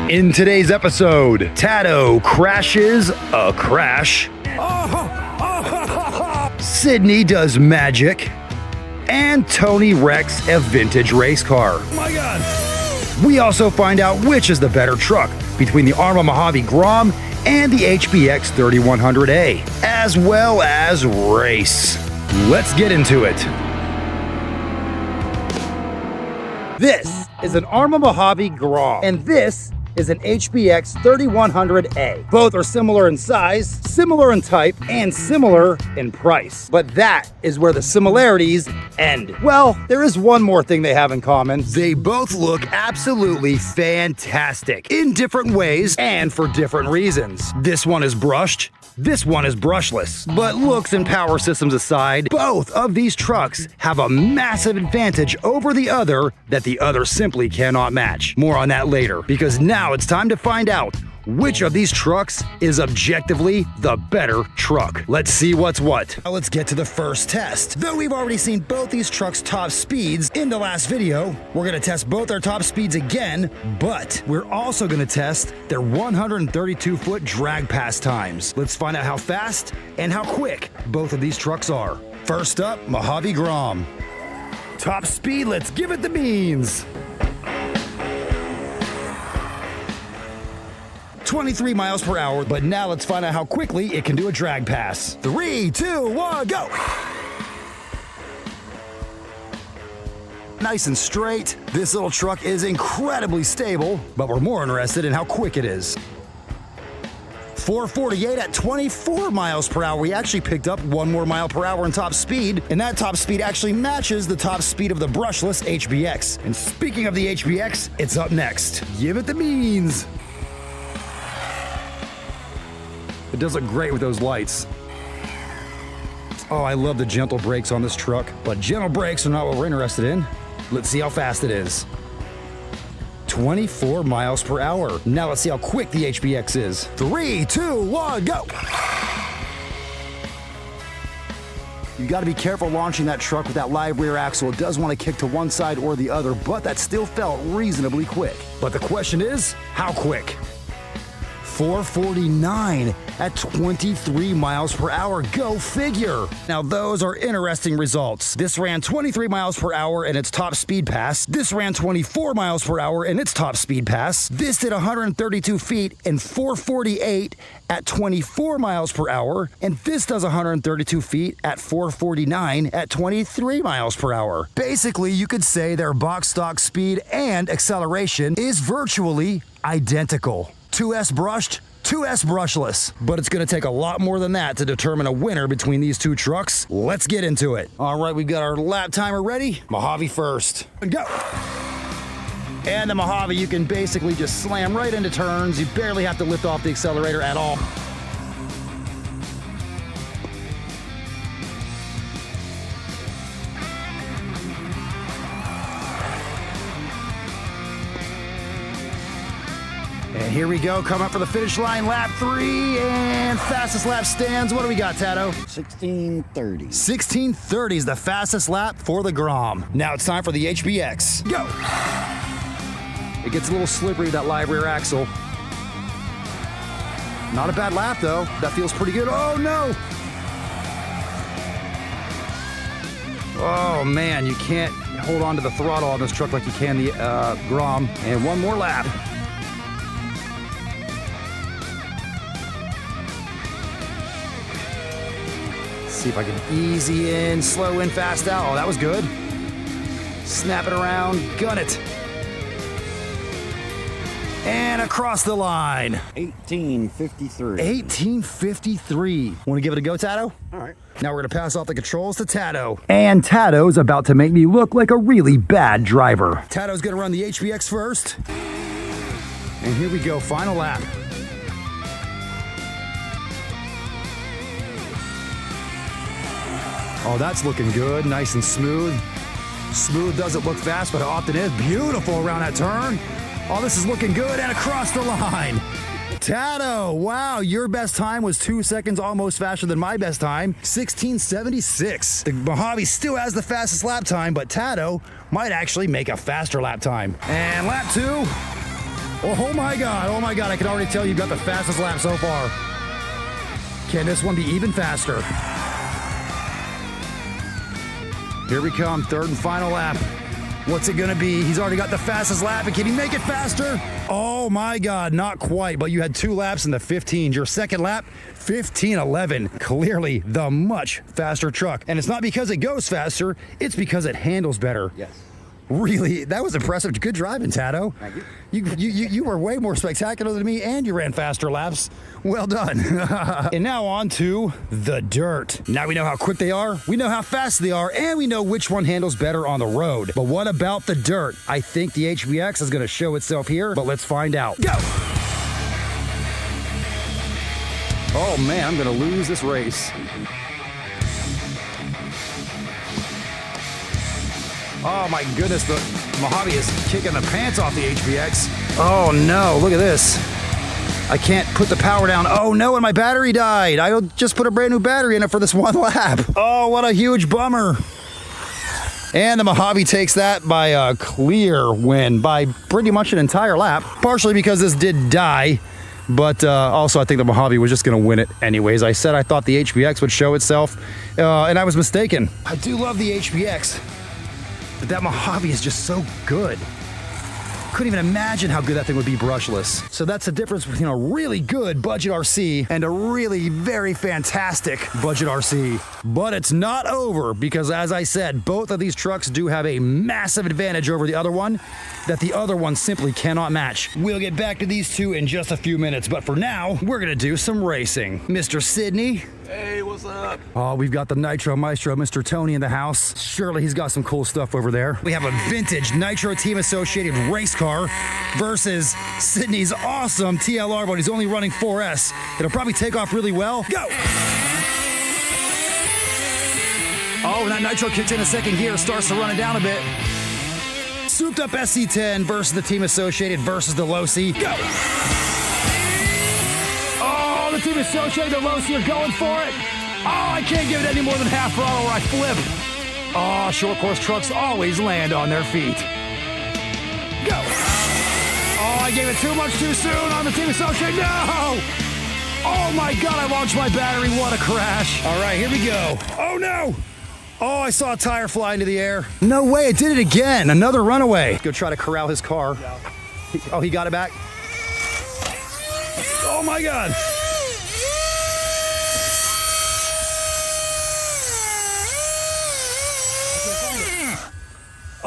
In today's episode, Tato crashes a crash. Sydney does magic. And Tony wrecks a vintage race car. Oh my God. We also find out which is the better truck between the Arrma Mojave Grom and the HBX 3100A, as well as race. Let's get into it. This is an Arrma Mojave Grom, and this is an HBX 3100A. Both are similar in size, similar in type, and similar in price. But that is where the similarities end. Well, there is one more thing they have in common. They both look absolutely fantastic in different ways and for different reasons. This one is brushed. This one is brushless. But looks and power systems aside, both of these trucks have a massive advantage over the other that the other simply cannot match. More on that later, because now it's time to find out which of these trucks is objectively the better truck. Let's see what's what. Now let's get to the first test. Though we've already seen both these trucks' top speeds in the last video, we're gonna test both their top speeds again, but we're also gonna test their 132-foot drag pass times. Let's find out how fast and how quick both of these trucks are. First up, Mojave Grom. Top speed, let's give it the beans. 23 miles per hour, but now let's find out how quickly it can do a drag pass. 3, 2, 1, go! Nice and straight. This little truck is incredibly stable, but we're more interested in how quick it is. 448 at 24 miles per hour. We actually picked up 1 more mile per hour in top speed, and that top speed actually matches the top speed of the brushless HBX. And speaking of the HBX, it's up next. Give it the beans. It does look great with those lights. Oh, I love the gentle brakes on this truck, but gentle brakes are not what we're interested in. Let's see how fast it is. 24 miles per hour. Now let's see how quick the HBX is. 3, 2, 1, go! You gotta be careful launching that truck with that live rear axle. It does want to kick to one side or the other, but that still felt reasonably quick. But the question is, how quick? 449 at 23 miles per hour. Go figure. Now those are interesting results. This ran 23 miles per hour in its top speed pass. This ran 24 miles per hour in its top speed pass. This did 132 feet in 448 at 24 miles per hour. And this does 132 feet at 449 at 23 miles per hour. Basically, you could say their box stock speed and acceleration is virtually identical. 2S brushed, 2S brushless. But it's gonna take a lot more than that to determine a winner between these two trucks. Let's get into it. All right, we've got our lap timer ready. Mojave first. And go. And the Mojave, you can basically just slam right into turns. You barely have to lift off the accelerator at all. And here we go, come up for the finish line, lap 3, and fastest lap stands. What do we got, Tato? 1630. 1630 is the fastest lap for the Grom. Now it's time for the HBX. Go! It gets a little slippery with that live rear axle. Not a bad lap, though. That feels pretty good. Oh, no! Oh, man, you can't hold on to the throttle on this truck like you can the Grom. And one more lap. See if I can easy in, slow in, fast out. Oh, that was good. Snap it around, gun it. And across the line. 1853. 1853. Want to give it a go, Tato? All right. Now we're gonna pass off the controls to Tato. And Tato's about to make me look like a really bad driver. Tato's gonna run the HBX first. And here we go, final lap. Oh, that's looking good, nice and smooth. Smooth doesn't look fast, but it often is. Beautiful around that turn. Oh, this is looking good, and across the line. Tato, wow, your best time was 2 seconds almost faster than my best time, 1676. The Mojave still has the fastest lap time, but Tato might actually make a faster lap time. And lap 2. Oh my God, I can already tell you got the fastest lap so far. Can this one be even faster? Here we come, third and final lap. What's it gonna be? He's already got the fastest lap, and can he make it faster? Oh my God, not quite, but you had 2 laps in the 15s. Your second lap, 15:11. Clearly the much faster truck. And it's not because it goes faster, it's because it handles better. Yes. Really, that was impressive. Good driving, Tato. Thank you. You were way more spectacular than me, and you ran faster laps. Well done. And now on to the dirt. Now we know how quick they are, we know how fast they are, and we know which one handles better on the road. But what about the dirt? I think the HBX is going to show itself here, but let's find out. Go! Oh man, I'm going to lose this race. Oh my goodness, the Mojave is kicking the pants off the HBX. Oh no, look at this. I can't put the power down. Oh no, and my battery died. I just put a brand new battery in it for this one lap. Oh, what a huge bummer. And the Mojave takes that by a clear win by pretty much an entire lap. Partially because this did die, but also I think the Mojave was just gonna win it anyways. I said I thought the HBX would show itself, and I was mistaken. I do love the HBX. But that Mojave is just so good. Couldn't even imagine how good that thing would be brushless. So that's the difference between a really good budget RC and a really very fantastic budget RC. But it's not over because, as I said, both of these trucks do have a massive advantage over the other one that the other one simply cannot match. We'll get back to these two in just a few minutes, but for now, we're gonna do some racing. Mr. Sydney. Hey, what's up? Oh, we've got the Nitro Maestro, Mr. Tony, in the house. Surely he's got some cool stuff over there. We have a vintage Nitro Team Associated race car versus Sydney's awesome TLR, but he's only running 4S. It'll probably take off really well. Go! Oh, and that Nitro kicks in a second gear, starts to run it down a bit. Souped up SC10 versus the Team Associated versus the Low C. Go! The Team Associated, the Low C are going for it. Oh, I can't give it any more than half throttle or I flip. Oh, short course trucks always land on their feet. Go. Oh, I gave it too much too soon on the Team Associated. No! Oh my God, I launched my battery. What a crash. All right, here we go. Oh no! Oh, I saw a tire fly into the air. No way, it did it again. Another runaway. Go try to corral his car. Oh, he got it back. Oh my God.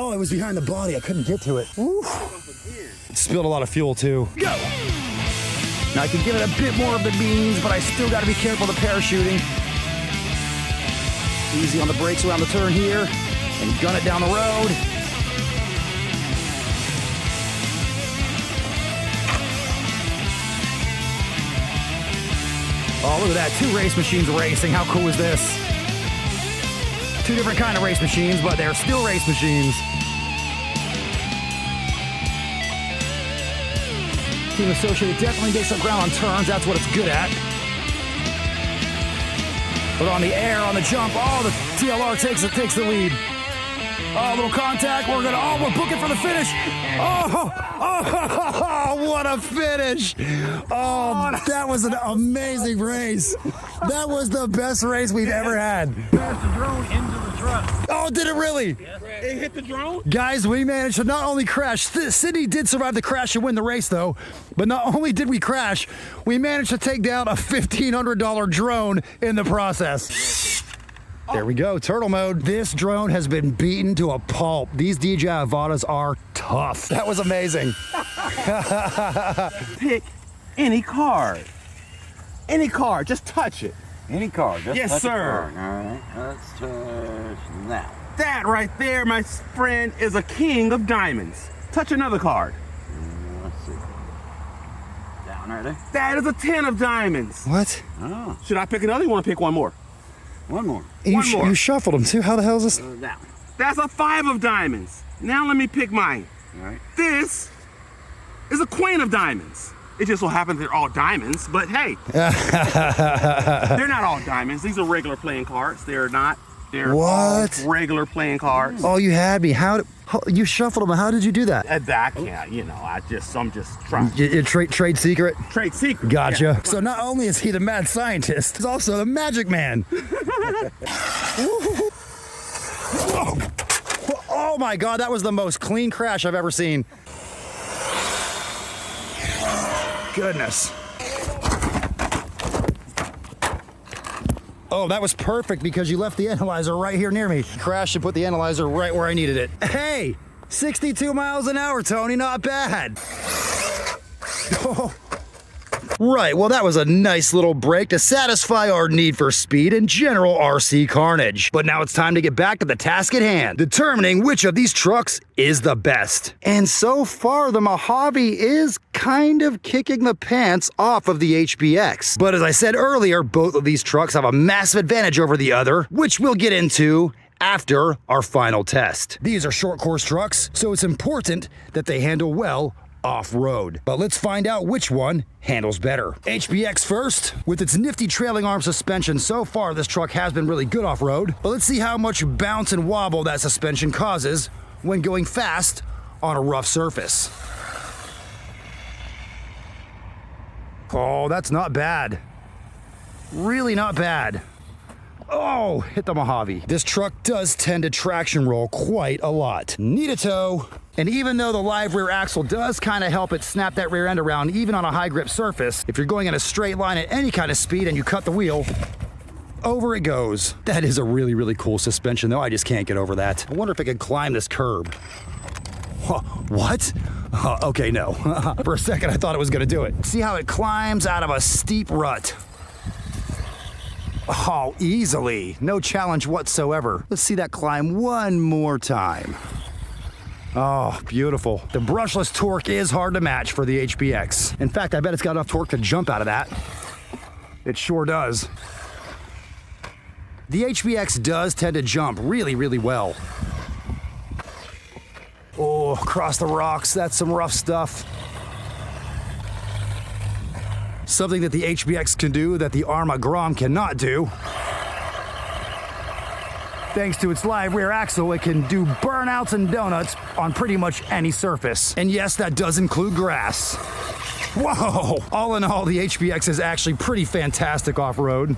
Oh, it was behind the body. I couldn't get to it. It spilled a lot of fuel too. Go! Now I can give it a bit more of the beans, but I still got to be careful of the parachuting. Easy on the brakes around the turn here, and gun it down the road. Oh, look at that. 2 race machines racing. How cool is this? 2 different kind of race machines, but they're still race machines. Team Associated definitely makes up ground on turns. That's what it's good at. But on the air, on the jump, oh, the TLR takes the lead. Oh, a little contact. We're booking for the finish. Oh, what a finish. Oh, that was an amazing race. That was the best race we've ever had. Crashed the drone into the truck. Oh, did it really? Yes. It hit the drone? Guys, we managed to not only crash. Sydney did survive the crash and win the race, though. But not only did we crash, we managed to take down a $1,500 drone in the process. There we go, turtle mode. This drone has been beaten to a pulp. These DJI Avatas are tough. That was amazing. Pick any card. Any card, just touch it. Any car. Just Yes, touch the sir. car. All right, let's touch that. That right there, my friend, is a king of diamonds. Touch another card. Let's see. Down right there. That is a 10 of diamonds. What? Oh, Should I pick another? You want to pick one more? one more. One more. You shuffled them too. How the hell is this? Down. That's a 5 of diamonds. Now let me pick mine. All right. This is a queen of diamonds. It just so happens they're all diamonds, but hey. They're not all diamonds. These are regular playing cards. They're not They're What? all regular playing cards. Oh, you had me. You shuffled them? How did you do that? That can't, I'm just trying. Trade secret? Trade secret. Gotcha. Yeah. So not only is he the mad scientist, he's also the magic man. Oh my God, that was the most clean crash I've ever seen. Goodness. Oh, that was perfect because you left the analyzer right here near me. Crashed and put the analyzer right where I needed it. Hey, 62 miles an hour, Tony, not bad. Oh. Right, well that was a nice little break to satisfy our need for speed and general RC carnage. But now it's time to get back to the task at hand, determining which of these trucks is the best. And so far, the Mojave is kind of kicking the pants off of the HBX. But as I said earlier, both of these trucks have a massive advantage over the other, which we'll get into after our final test. These are short course trucks, so it's important that they handle well off-road. But let's find out which one handles better. HBX first. With its nifty trailing arm suspension, so far this truck has been really good off-road. But let's see how much bounce and wobble that suspension causes when going fast on a rough surface. Oh, that's not bad. Really not bad. Oh, hit the Mojave. This truck does tend to traction roll quite a lot. Need a tow. And even though the live rear axle does kind of help it snap that rear end around even on a high grip surface, if you're going in a straight line at any kind of speed and you cut the wheel, over it goes. That is a really, really cool suspension though. I just can't get over that. I wonder if it could climb this curb. What? Okay, no. For a second I thought it was gonna do it. See how it climbs out of a steep rut. Oh, easily. No challenge whatsoever. Let's see that climb one more time. Oh, beautiful. The brushless torque is hard to match for the HBX. In fact, I bet it's got enough torque to jump out of that. It sure does. The HBX does tend to jump really, really well. Oh, across the rocks, that's some rough stuff. Something that the HBX can do that the Arrma Grom cannot do. Thanks to its live rear axle, it can do burnouts and donuts on pretty much any surface. And yes, that does include grass. Whoa! All in all, the HBX is actually pretty fantastic off-road.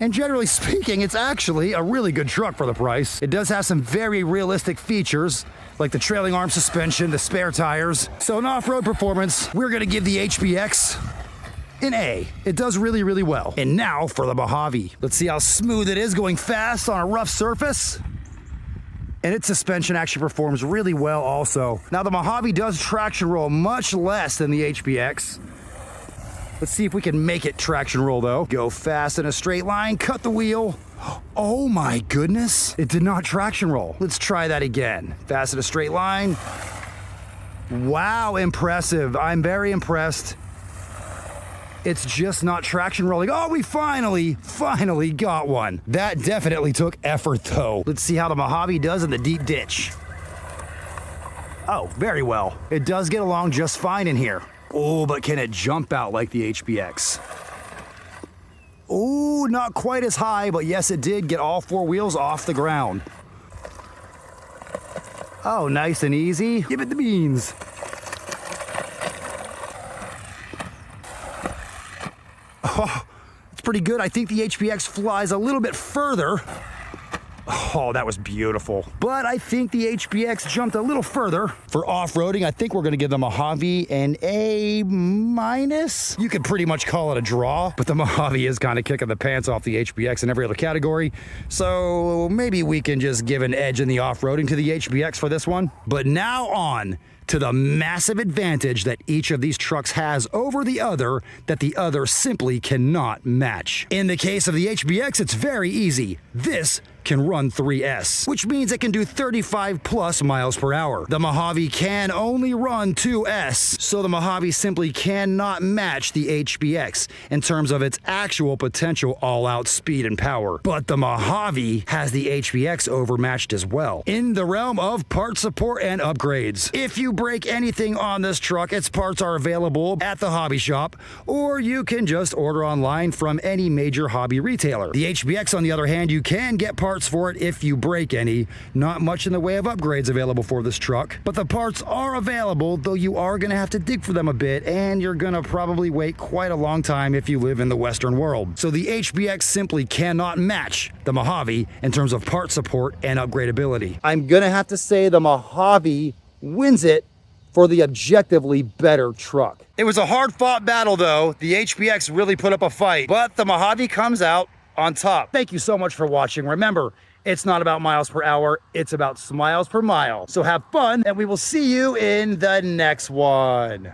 And generally speaking, it's actually a really good truck for the price. It does have some very realistic features, like the trailing arm suspension, the spare tires. So in off-road performance, we're gonna give the HBX an A. It does really, really well. And now for the Mojave. Let's see how smooth it is going fast on a rough surface. And its suspension actually performs really well also. Now the Mojave does traction roll much less than the HBX. Let's see if we can make it traction roll though. Go fast in a straight line, cut the wheel. Oh my goodness, it did not traction roll. Let's try that again. Fast in a straight line. Wow, impressive. I'm very impressed. It's just not traction rolling. Oh, we finally got one. That definitely took effort though. Let's see how the Mojave does in the deep ditch. Oh, very well. It does get along just fine in here. Oh, but can it jump out like the HBX? Oh, not quite as high, but yes, it did get all four wheels off the ground. Oh, nice and easy. Give it the beans. Oh, it's pretty good. I think the HBX flies a little bit further. Oh, that was beautiful. But I think the HBX jumped a little further. For off-roading, I think we're gonna give the Mojave an A-. You could pretty much call it a draw, but the Mojave is kind of kicking the pants off the HBX in every other category. So maybe we can just give an edge in the off-roading to the HBX for this one. But now on to the massive advantage that each of these trucks has over the other that the other simply cannot match. In the case of the HBX, it's very easy. This can run 3S, which means it can do 35 plus miles per hour. The Mojave can only run 2S, so the Mojave simply cannot match the HBX in terms of its actual potential all-out speed and power. But the Mojave has the HBX overmatched as well in the realm of part support and upgrades. If you break anything on this truck, its parts are available at the hobby shop, or you can just order online from any major hobby retailer. The HBX, on the other hand, you can get parts for it if you break any. Not much in the way of upgrades available for this truck, but the parts are available, though you are going to have to dig for them a bit, and you're going to probably wait quite a long time if you live in the Western world. So the HBX simply cannot match the Mojave in terms of part support and upgradability. I'm going to have to say the Mojave wins it for the objectively better truck. It was a hard-fought battle, though. The HBX really put up a fight, but the Mojave comes out on top. Thank you so much for watching. Remember, it's not about miles per hour, it's about smiles per mile. So have fun, and we will see you in the next one.